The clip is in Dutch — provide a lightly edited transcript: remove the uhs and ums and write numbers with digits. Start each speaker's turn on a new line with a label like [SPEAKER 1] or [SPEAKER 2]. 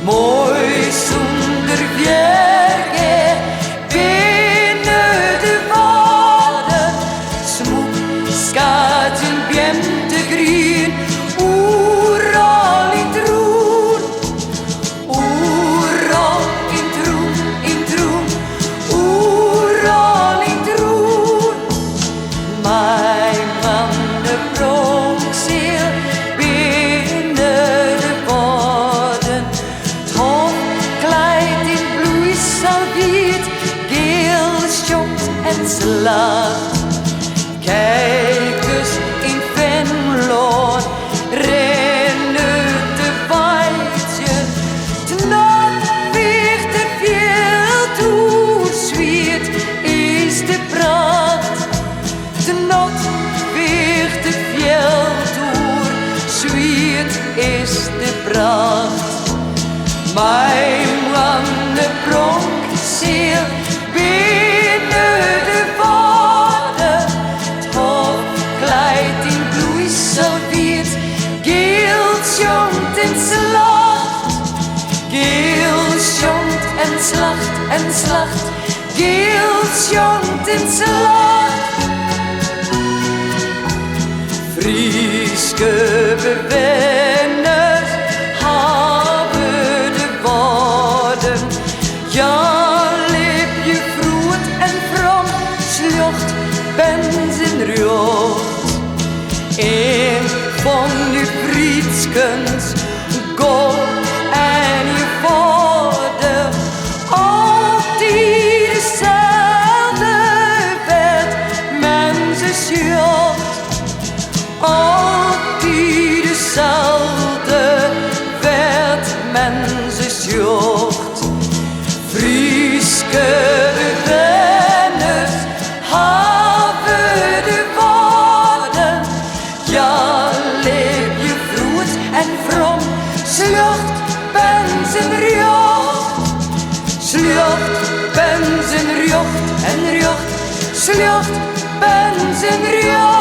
[SPEAKER 1] mooi zonder werken binnen de waden. Smoek, schaten, bjemte, grien, oeral in troen. Oeral in troen, oeral in troen. Mijn man de pronkzeel binnen de woorden. Het hoofdkleid in bloeisalviet, geel schokt en slaat. Kijk dus in Venlo, rennen de weidje. Het nat weegt te veel toe, zwiert is de praat. Het nat weegt te veel toe, zwiert is de praat. Mijn man de pronkzeel binnen de waden. Het hoofdkleid in bloeisalviet, geel schomt en slacht. Geel schomt en slacht en slacht, geel schomt en slacht. Frieske bewoners hebben de woorden. Ja, leef je vroet en from, slocht benzenrood. Een van uw vriendskens, God en je vader, altijd dezelfde werd mensen sjocht. Altijd dezelfde werd mensen sjocht. Frieske bewoners hebben de woorden. Ja, leef je vroet en from, slocht benzenrjocht. Slocht benzenrjocht en rjocht, slocht benzenrjocht.